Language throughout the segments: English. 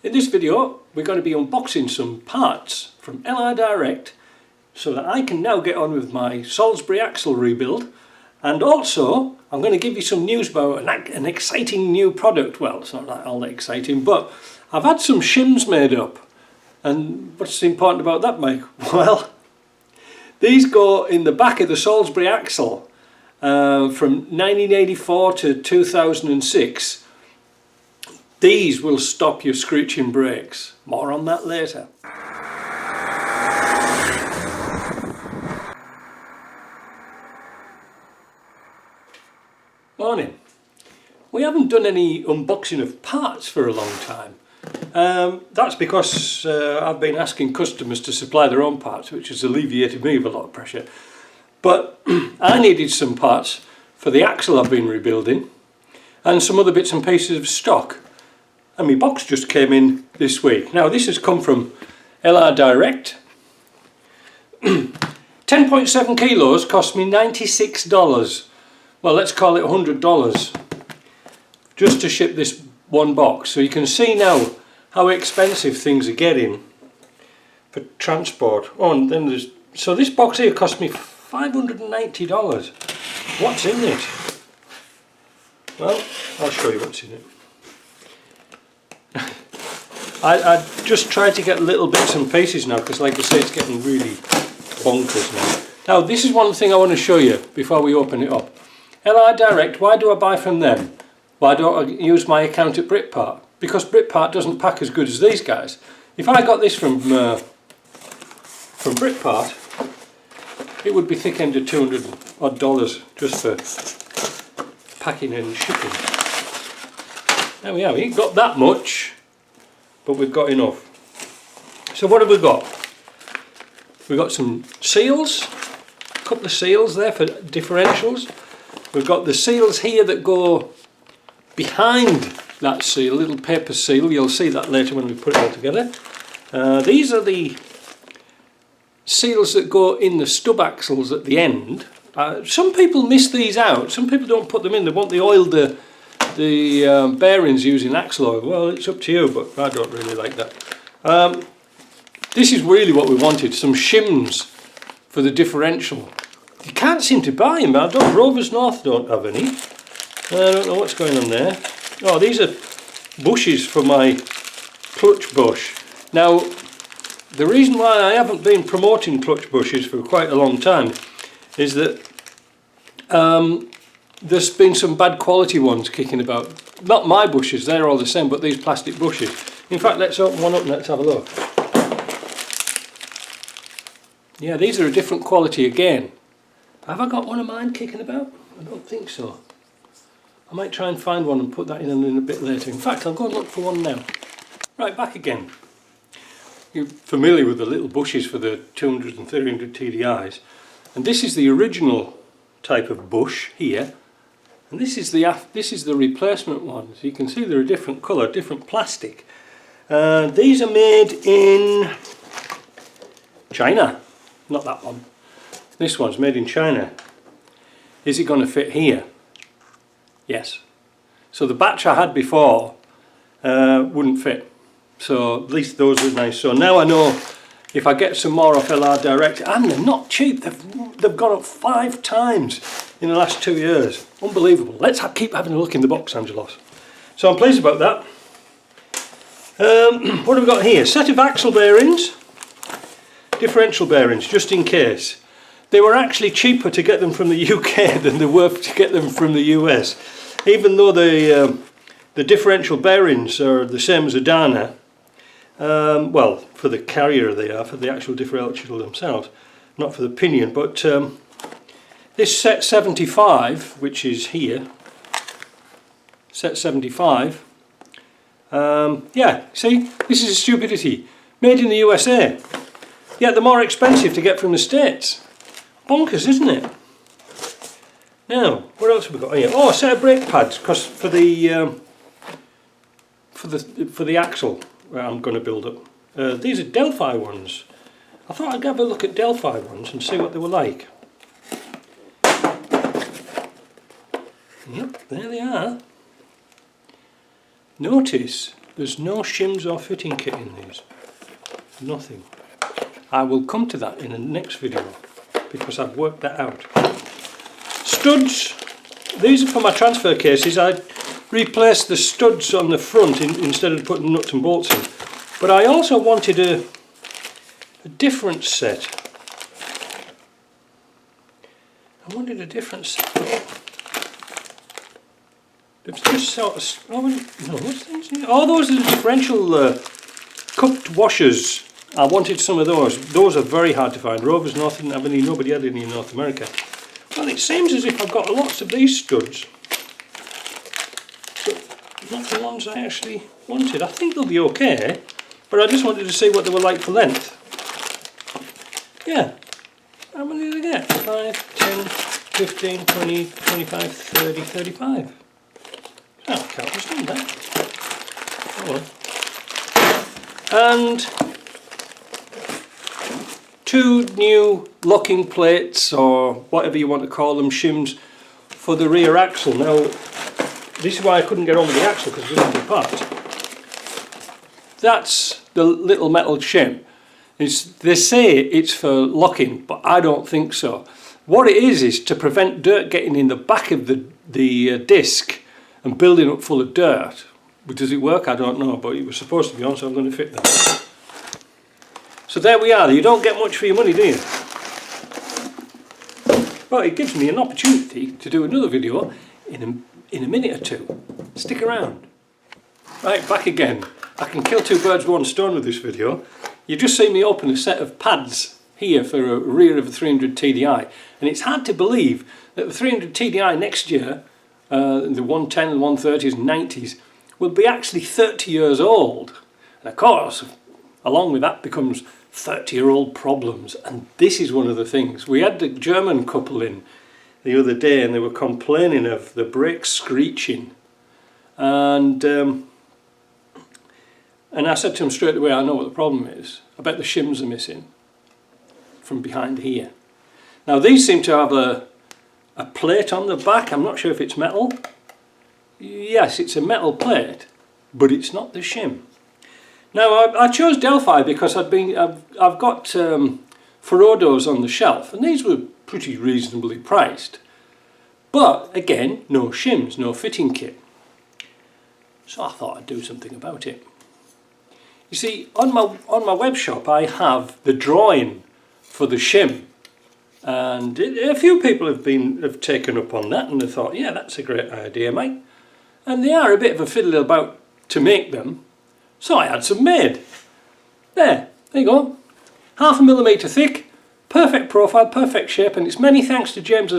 In this video we're going to be unboxing some parts from LR Direct so that I can now get on with my Salisbury axle rebuild, and also I'm going to give you some news about an exciting new product. Well, it's not all that exciting, but I've had some shims made up. And what's important about that, Mike? Well, these go in the back of the Salisbury axle from 1984 to 2006. These will stop your screeching brakes. More on that later. Morning. We haven't done any unboxing of parts for a long time. That's because I've been asking customers to supply their own parts, which has alleviated me of a lot of pressure. But I needed some parts for the axle I've been rebuilding and some other bits and pieces of stock. And my box just came in this week. Now this has come from LR Direct. 10.7 kilos cost me $96. Well, let's call it $100 just to ship this one box. So you can see now how expensive things are getting for transport. Oh, and then so this box here cost me $590. What's in it? Well, I'll show you what's in it. I just try to get little bits and pieces now, because like I say, it's getting really bonkers now. Now this is one thing I want to show you before we open it up. LR Direct, why do I buy from them? Why don't I use my account at Britpart? Because Britpart doesn't pack as good as these guys. If I got this from Britpart, it would be thick end of $200 odd just for packing and shipping. There we have, we ain't got that much, but we've got enough. So what have we got? We've got some seals, a couple of seals there for differentials. We've got the seals here that go behind that seal, little paper seal. You'll see that later when we put it all together. These are the seals that go in the stub axles at the end. Some people miss these out. Some people don't put them in. They want the oil, the bearings using axle oil. Well, it's up to you, but I don't really like that. This is really what we wanted, some shims for the differential. You can't seem to buy them. Rovers North don't have any. I don't know what's going on there. Oh, these are bushes for my clutch bush. Now, the reason why I haven't been promoting clutch bushes for quite a long time is that there's been some bad quality ones kicking about. Not my bushes, they're all the same, but these plastic bushes. In fact, let's open one up and let's have a look. Yeah, these are a different quality again. Have I got one of mine kicking about? I don't think so. I might try and find one and put that in a bit later. In fact, I'll go and look for one now. Right, back again. You're familiar with the little bushes for the 200 and 300 TDIs. And this is the original type of bush here. And this is the replacement one. So you can see they're a different colour, different plastic. These are made in China. Not that one. This one's made in China. Is it going to fit here? Yes. So the batch I had before wouldn't fit. So at least those were nice. So now I know if I get some more off LR Direct, and they're not cheap. They've gone up 5 times in the last 2 years. Unbelievable. Let's keep having a look in the box, Angelos. So I'm pleased about that. What have we got here? Set of axle bearings, differential bearings, just in case. They were actually cheaper to get them from the UK than they were to get them from the US. Even though the differential bearings are the same as a Dana, well, for the carrier they are, for the actual differential themselves, not for the pinion. But this set 75, which is here, set 75, yeah, see, this is a stupidity. Made in the USA, yet they're more expensive to get from the States. Bonkers, isn't it? Now, what else have we got here? Oh, a set of brake pads, because for the axle I'm going to build up. These are Delphi ones. I thought I'd have a look at Delphi ones and see what they were like. Yep, there they are. Notice There's no shims or fitting kit in these. Nothing. I will come to that in the next video because I've worked that out. Studs. These are for my transfer cases. I replaced the studs on the front instead of putting nuts and bolts in. But I also wanted a different set. I wanted a different set. It's just sort of... Oh, no, what's these? Oh, those are the differential cupped washers. I wanted some of those. Those are very hard to find. Rovers North didn't have any, nobody had any in North America. Well, it seems as if I've got lots of these studs, but not the ones I actually wanted. I think they'll be okay, but I just wanted to see what they were like for length. Yeah. How many did I get? 5, 10, 15, 20, 25, 30, 35. Oh, I can't understand that. Oh well. And 2 new locking plates, or whatever you want to call them, shims for the rear axle. Now, this is why I couldn't get on with the axle because it wasn't apart. That's the little metal shim. They say it's for locking, but I don't think so. What it is to prevent dirt getting in the back of the disc and building up full of dirt. But does it work? I don't know, but it was supposed to be on, so I'm going to fit them. So there we are. You don't get much for your money, do you? Well, it gives me an opportunity to do another video in a minute or two. Stick around. Right, back again. I can kill 2 birds with 1 stone with this video. You've just seen me open a set of pads here for a rear of a 300 TDI, and it's hard to believe that the 300 TDI next year, the 110 and 130s and 90s, will be actually 30 years old. And of course, along with that becomes 30-year-old problems, and this is one of the things. We had the German couple in the other day and they were complaining of the brakes screeching, and I said to them straight away, I know what the problem is. I bet the shims are missing from behind here. Now these seem to have a plate on the back. I'm not sure if it's metal. Yes, it's a metal plate, but it's not the shim. Now I chose Delphi because I've got Ferodos on the shelf, and these were pretty reasonably priced. But again, no shims, no fitting kit. So I thought I'd do something about it. You see, on my web shop I have the drawing for the shim, and a few people have taken up on that and they thought, yeah, that's a great idea, mate. And they are a bit of a fiddle about to make them, so I had some made. There you go. 0.5 millimetre thick, perfect profile, perfect shape, and it's many thanks to James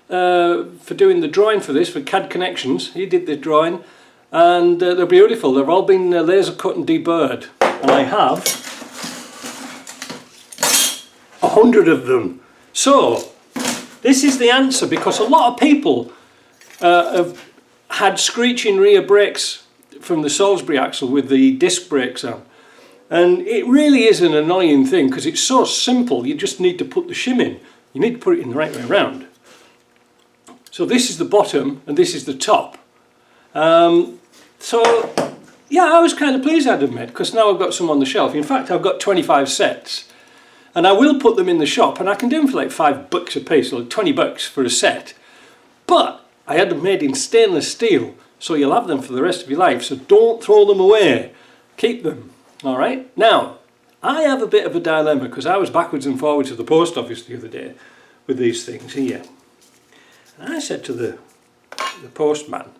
for doing the drawing for this, for CAD Connections. He did the drawing, and they're beautiful. They've all been laser cut and deburred, and I have 100 of them. So this is the answer, because a lot of people have had screeching rear brakes from the Salisbury axle with the disc brakes on, and it really is an annoying thing because it's so simple. You just need to put the shim in. You need to put it in the right way around. So this is the bottom and this is the top. So yeah, I was kind of pleased I'd admit, because now I've got some on the shelf. In fact, I've got 25 sets, and I will put them in the shop, and I can do them for like $5 a piece, or 20 bucks for a set. But I had them made in stainless steel, so you'll have them for the rest of your life. So don't throw them away. Keep them. All right. Now, I have a bit of a dilemma, because I was backwards and forwards to the post office the other day with these things here. And I said to the postman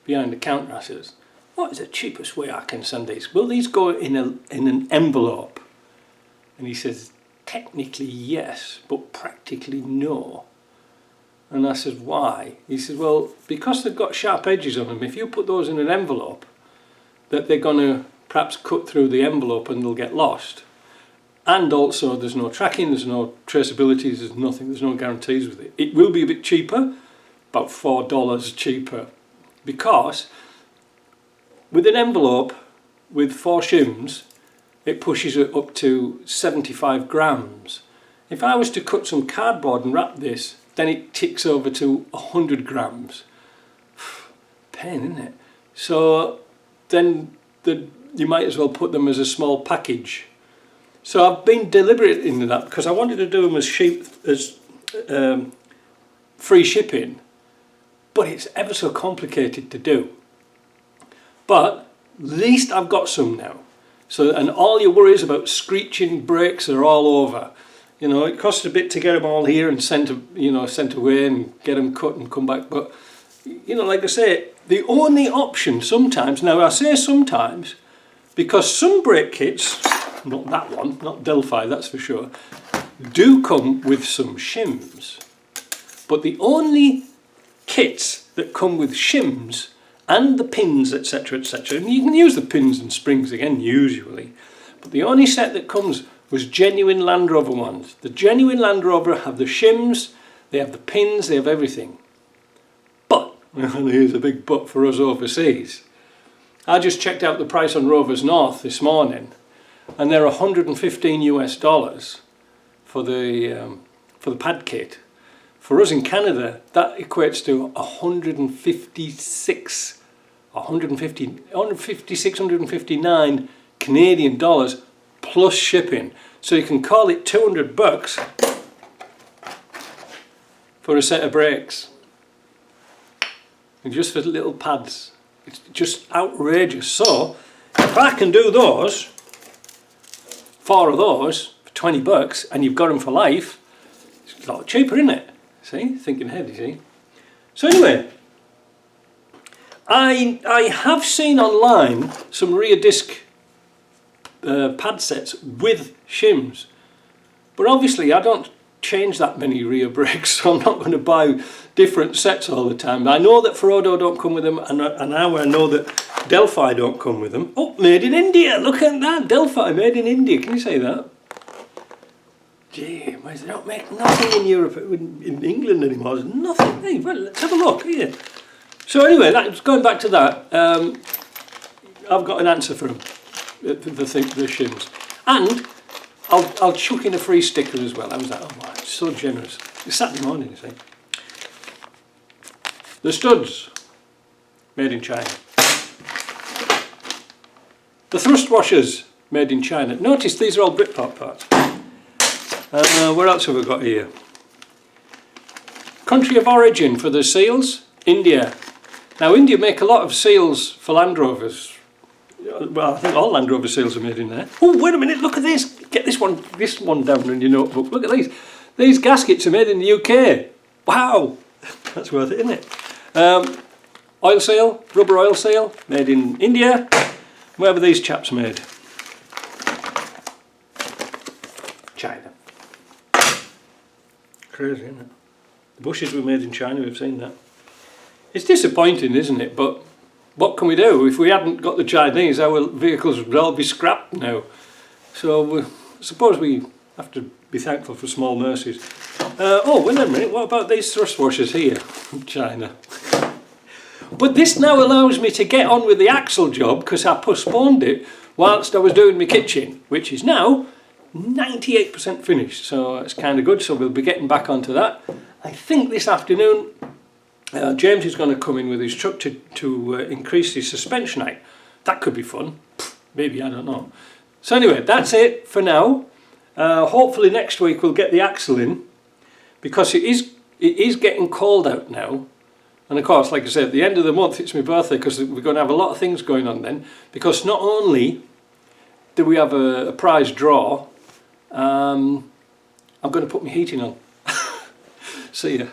behind the counter, I says, what is the cheapest way I can send these? Will these go in an envelope? And he says, technically yes, but practically no. And I said, why? He said, well, because they've got sharp edges on them, if you put those in an envelope, that they're going to perhaps cut through the envelope and they'll get lost. And also there's no tracking, there's no traceability, there's nothing, there's no guarantees with it. It will be a bit cheaper, about $4 cheaper, because with an envelope with 4 shims, it pushes it up to 75 grams. If I was to cut some cardboard and wrap this, then it ticks over to 100 grams. Pain, isn't it? So then that you might as well put them as a small package. So I've been deliberate in that because I wanted to do them as free shipping, but it's ever so complicated to do. But at least I've got some now. So, and all your worries about screeching brakes are all over. You know, it costs a bit to get them all here and sent away and get them cut and come back. But, you know, like I say, the only option sometimes, now I say sometimes, because some brake kits, not that one, not Delphi, that's for sure, do come with some shims. But the only kits that come with shims and the pins, etc., etc., and you can use the pins and springs again usually, but the only set that comes was genuine Land Rover ones. The genuine Land Rover have the shims, they have the pins, they have everything. But, and here's a big but for us overseas, I just checked out the price on Rovers North this morning, and they're $115 for the pad kit. For us in Canada, that equates to 159 Canadian dollars plus shipping. So you can call it $200 for a set of brakes, and just for little pads. It's just outrageous. So if I can do those, 4 of those for $20, and you've got them for life, it's a lot cheaper, isn't it? See, thinking ahead, you see. So anyway, I have seen online some rear disc pad sets with shims, but obviously I don't change that many rear brakes, so I'm not going to buy different sets all the time. I know that Ferodo don't come with them, and now I know that Delphi don't come with them. Oh, made in India, look at that, Delphi made in India, can you say that? Gee, they don't make nothing in Europe, in England anymore. There's nothing. Hey, well, let's have a look here. So anyway, going back to that, I've got an answer for them, the shims, and I'll chuck in a free sticker as well. How's that? Oh my, it's so generous. It's Saturday morning, you see. The studs, made in China. The thrust washers, made in China. Notice these are all Britpop parts. What else have we got here? Country of origin for the seals, India. Now India make a lot of seals for Land Rovers. Well, I think all Land Rover seals are made in there. Oh, wait a minute, look at this. Get this one down in your notebook. Look at these. These gaskets are made in the UK. Wow, that's worth it, isn't it? Oil seal, rubber oil seal, made in India. Where were these chaps made? China. Crazy, isn't it? The bushes were made in China, we've seen that. It's disappointing, isn't it? But what can we do? If we hadn't got the Chinese, our vehicles would all be scrapped now. So I suppose we have to be thankful for small mercies. Oh, wait a minute, what about these thrust washers here from China? But this now allows me to get on with the axle job, because I postponed it whilst I was doing my kitchen, which is now 98% finished, so it's kind of good. So we'll be getting back onto that. I think this afternoon James is going to come in with his truck to increase his suspension height. That could be fun, maybe, I don't know. So anyway, that's it for now. Hopefully next week we'll get the axle in, because it is getting cold out now. And of course, like I said, at the end of the month it's my birthday, because we're going to have a lot of things going on then, because not only do we have a prize draw, I'm going to put my heating on. See ya.